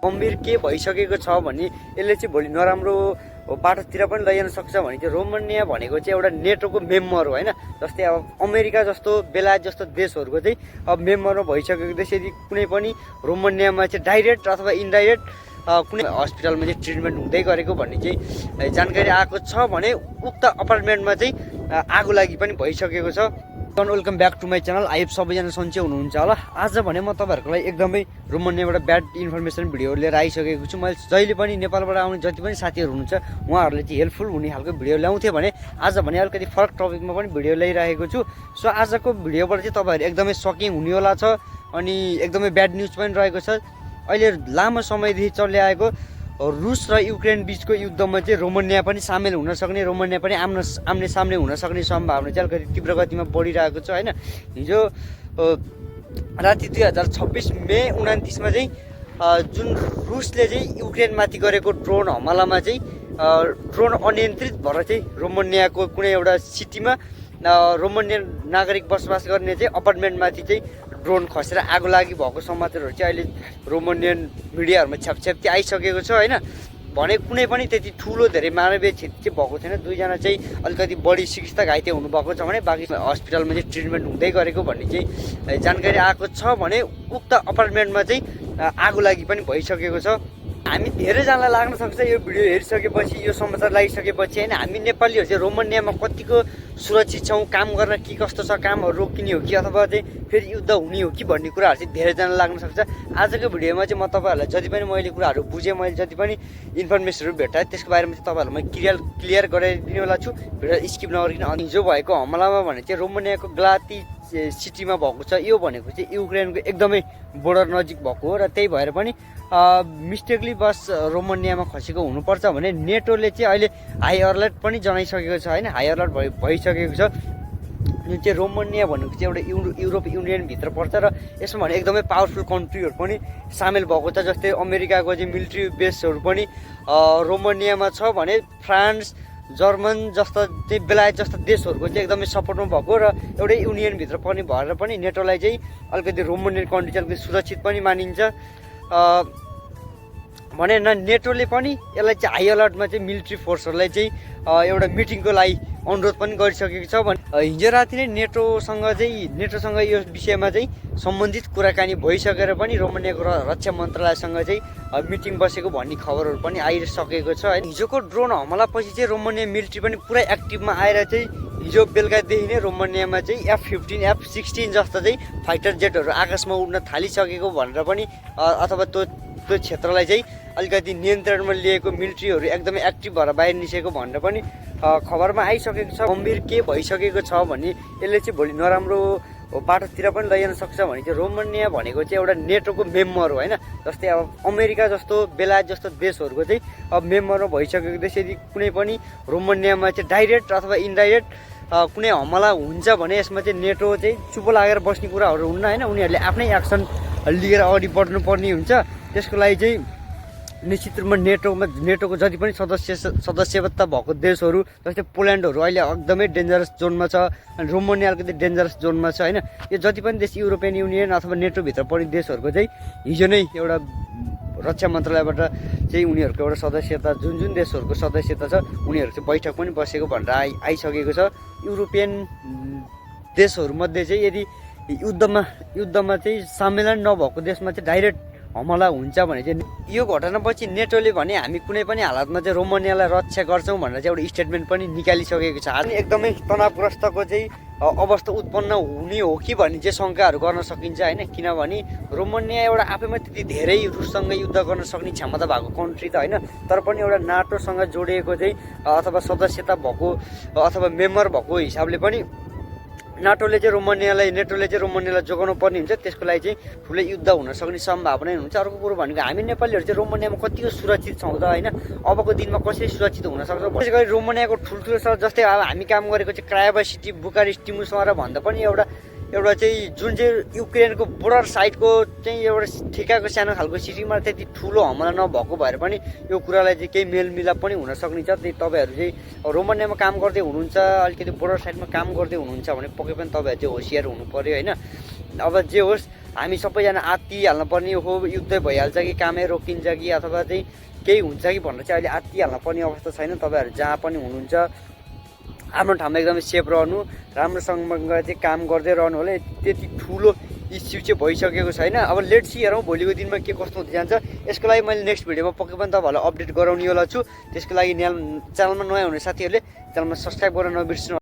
गम्भीर के भइसकेको छ भने यसले चाहिँ भोलि नराम्रो बाटोतिर पनि लैजान सक्छ भने चाहिँ रोमानिया भनेको चाहिँ एउटा नेटोको मेम्बर हो हैन। जस्तै अब अमेरिका जस्तो बेलायत जस्तो देशहरूको चाहिँ अब मेम्बरमा भइसकेको देश यदि कुनै पनि रोमानियामा चाहिँ डाइरेक्ट अथवा इन्डाइरेक्ट कुनै हस्पिटलमा चाहिँ ट्रिटमेन्ट हुँदै गरेको भन्ने चाहिँ जानकारी आएको छ भने उक्त अपार्टमेन्टमा चाहिँ आगो लागि पनि भइसकेको छ। Welcome back to my channel. आइप सबैजना सन्चै हुनुहुन्छ होला। आज भने म तपाईँहरूको लागि एकदमै रोमानियाबाट ब्याड इन्फर्मेसन भिडियो लिएर आइसकेको छु। मैले जहिले पनि नेपालबाट आउने जति पनि साथीहरू हुनुहुन्छ उहाँहरूले चाहिँ हेल्पफुल हुने खालको भिडियो ल्याउँथे भने आज भने अलिकति फरक टपिकमा पनि भिडियो ल्याइरहेको छु। सो आजको भिडियोबाट चाहिँ तपाईँहरू एकदमै सकिङ हुनेवाला छ अनि एकदमै ब्याड न्युज पनि रहेको छ। अहिले लामो समयदेखि चल्दै आएको रुस र युक्रेन बिचको युद्धमा चाहिँ रोमानिया पनि सामेल हुन सक्ने, रोमानिया पनि आम्ने सामने हुन सक्ने सम्भावना चाहिँ अलिकति तीव्र गतिमा बढिरहेको छ हैन। हिजो राति 2026 मे 29 मा चाहिँ जुन रुसले चाहिँ युक्रेनमाथि गरेको ड्रोन हमलामा चाहिँ ड्रोन अनियन्त्रित भएर चाहिँ रोमानियाको कुनै एउटा सिटीमा रोमानियन नागरिक बसोबास गर्ने चाहिँ अपार्टमेन्टमाथि चाहिँ ड्रोन खसेर आगो लागि भएको समाचारहरू चाहिँ अहिले रोमानियन मिडियाहरूमा छ्यापछ्याप्ती आइसकेको छ हैन। भने कुनै पनि त्यति ठुलो धेरै मानवीय क्षति चाहिँ भएको छैन। दुईजना चाहिँ अलिकति बढी चिकित्सा घाइते हुनुभएको छ भने बाँकी हस्पिटलमा चाहिँ ट्रिटमेन्ट हुँदै गरेको भन्ने चाहिँ जानकारी आएको छ भने उक्त अपार्टमेन्टमा चाहिँ आगो लागि पनि भइसकेको छ। हामी धेरैजनालाई लाग्न सक्छ यो भिडियो हेरिसकेपछि, यो समाचार लागिसकेपछि होइन, हामी नेपालीहरू चाहिँ रोमानियामा कतिको सुरक्षित छौँ, काम गर्न के कस्तो छ, कामहरू रोकिने हो कि अथवा चाहिँ फेरि युद्ध हुने हो कि भन्ने कुराहरू चाहिँ धेरैजना लाग्न सक्छ। आजको भिडियोमा चाहिँ म तपाईँहरूलाई जति पनि मैले कुराहरू बुझेँ, मैले जति पनि इन्फर्मेसनहरू भेटाएँ त्यसको बारेमा चाहिँ तपाईँहरूलाई म क्लियर गराइदिनेवाला छु। भिडियो स्किप नगरिकन। हिजो भएको हमलामा भने चाहिँ रोमानियाको ग्लाती सिटीमा भएको छ। यो भनेको चाहिँ युक्रेनको एकदमै बोर्डर नजिक भएको हो र त्यही भएर पनि मिस्टेकली बस रोमानियामा खसेको हुनुपर्छ भने नेटोले चाहिँ अहिले हाई अलर्ट पनि जनाइसकेको छ होइन। हाई अलर्ट भइसकेको छ। जुन चाहिँ रोमानिया भनेको चाहिँ एउटा युरोप युनियनभित्र पर्छ र यसमा भने एकदमै पावरफुल कन्ट्रीहरू पनि सामेल भएको छ। जस्तै अमेरिकाको चाहिँ मिलिट्री बेसहरू पनि रोमानियामा छ भने फ्रान्स, जर्मन जस्ता चाहिँ बेलायत जस्ता देशहरूको चाहिँ एकदमै सपोर्टमा भएको र एउटै युनियनभित्र पनि भएर पनि नेटोलाई चाहिँ अलिकति रोमानियन कन्ट्री चाहिँ अलिकति सुरक्षित पनि मानिन्छ भने नेटोले पनि यसलाई चाहिँ हाई अलर्टमा चाहिँ मिलिट्री फोर्सहरूलाई चाहिँ एउटा मिटिङको लागि अनुरोध पनि गरिसकेको छ। भने हिजो राति नै नेटोसँग यो विषयमा चाहिँ सम्बन्धित कुराकानी भइसकेर पनि रोमानियाको रक्षा मन्त्रालयसँग चाहिँ मिटिङ बसेको भन्ने खबरहरू पनि आइसकेको छ। हिजोको ड्रोन हमलापछि चाहिँ रोमानिया मिलिट्री पनि पुरै एक्टिभमा आएर चाहिँ हिजो बेलुकादेखि नै रोमानियामा चाहिँ F-15, F-16 जस्ता चाहिँ फाइटर जेटहरू आकाशमा उड्न थालिसकेको भनेर पनि अथवा त्यो क्षेत्रलाई चाहिँ अलिकति नियन्त्रणमा लिएको मिलिट्रीहरू एकदमै एक्टिभ भएर बाहिर निस्केको भनेर पनि खबरमा आइसकेको छ। गम्भीर के भइसकेको छ भने यसले चाहिँ भोलि नराम्रो बाटोतिर पनि लैजान सक्छ भने चाहिँ रोमानिया भनेको चाहिँ एउटा नेटोको मेम्बर हो हैन। जस्तै अब अमेरिका जस्तो बेलायत जस्तो देशहरूको चाहिँ अब मेम्बरमा भइसकेको देश यदि कुनै पनि रोमानियामा चाहिँ डाइरेक्ट अथवा इन्डाइरेक्ट कुनै हमला हुन्छ भने यसमा चाहिँ नेटो चाहिँ चुप लागेर बस्ने कुराहरू हुन्न हैन। उनीहरूले आफ्नै एक्सन लिएर अगाडि बढ्नुपर्ने हुन्छ। त्यसको लागि चाहिँ निश्चित रूपमा नेटोको जति पनि सदस्यता भएको देशहरू जस्तै पोल्यान्डहरू अहिले एकदमै डेन्जरस जोनमा छ अनि रोमानिया अलिकति डेन्जरस जोनमा छ होइन। यो जति पनि देश युरोपियन युनियन अथवा नेटोभित्र पर्ने देशहरूको चाहिँ हिजो नै एउटा रक्षा मन्त्रालयबाट चाहिँ उनीहरूको एउटा सदस्यता जुन देशहरूको सदस्यता छ उनीहरू चाहिँ बैठक पनि बसेको भनेर आइसकेको छ। युरोपियन देशहरूमध्ये चाहिँ यदि युद्धमा चाहिँ सम्मेलन नभएको देशमा चाहिँ डाइरेक्ट हमला हुन्छ भने चाहिँ यो घटनापछि नेटोले भने हामी कुनै पनि हालतमा चाहिँ रोमानियालाई रक्षा गर्छौँ भनेर चाहिँ एउटा स्टेटमेन्ट पनि निकालिसकेको छ। अनि एकदमै तनावग्रस्तको चाहिँ अवस्था उत्पन्न हुने हो कि भन्ने चाहिँ शङ्काहरू गर्न सकिन्छ होइन। किनभने रोमानिया एउटा आफैमा त्यति धेरै रुससँग युद्ध गर्न सक्ने क्षमता भएको कन्ट्री त होइन, तर पनि एउटा नाटोसँग जोडिएको चाहिँ अथवा सदस्यता भएको अथवा मेम्बर भएको हिसाबले पनि नेटोले चाहिँ रोमानियालाई जोगाउनु पर्ने हुन्छ। त्यसको लागि चाहिँ ठुलै युद्ध हुन सक्ने सम्भावना हुन्छ। अर्को कुरो भनेको हामी नेपालीहरू चाहिँ रोमानियामा कतिको सुरक्षित छौँ त होइन। अबको दिनमा कसरी सुरक्षित हुन सक्छ। विशेष गरी रोमानियाको ठुल्ठुलो सहर जस्तै अब हामी काम गरेको चाहिँ क्रायोवा सिटी, बुकारेस्ट, टिमुसरा भन्दा पनि एउटा चाहिँ जुन चाहिँ युक्रेनको बोर्डर साइडको चाहिँ एउटा ठिकाको सानो खालको सिटीमा त्यति ठुलो हमला नभएको भएर पनि यो कुरालाई चाहिँ केही मेलमिलाप पनि हुन सक्ने छ। त्यही तपाईँहरू चाहिँ रोमानियामा काम गर्दै हुनुहुन्छ, अलिकति बोर्डर साइडमा काम गर्दै हुनुहुन्छ भने पक्कै पनि तपाईँहरू चाहिँ होसियार हुनु पर्यो होइन। अब जे होस् हामी सबैजना आत्तिहाल्न पर्ने हो युद्ध भइहाल्छ कि कामै रोकिन्छ कि अथवा चाहिँ केही हुन्छ कि भनेर चाहिँ अहिले आत्तिहाल्न पर्ने अवस्था छैन। तपाईँहरू जहाँ पनि हुनुहुन्छ आफ्नो ठाउँमा एकदमै सेफ रहनु, राम्रोसँग चाहिँ काम गर्दै रहनु होला। त्यति ठुलो इस्यु चाहिँ भइसकेको छैन। अब लेट्स सी हेरौँ भोलिको दिनमा के कस्तो हुँदै जान्छ। यसको लागि मैले नेक्स्ट भिडियोमा पक्कै पनि तपाईँहरूलाई अपडेट गराउनेवाला छु। त्यसको लागि च्यानलमा नयाँ हुने साथीहरूले च्यानलमा सब्सक्राइब गर्न नबिर्सनु।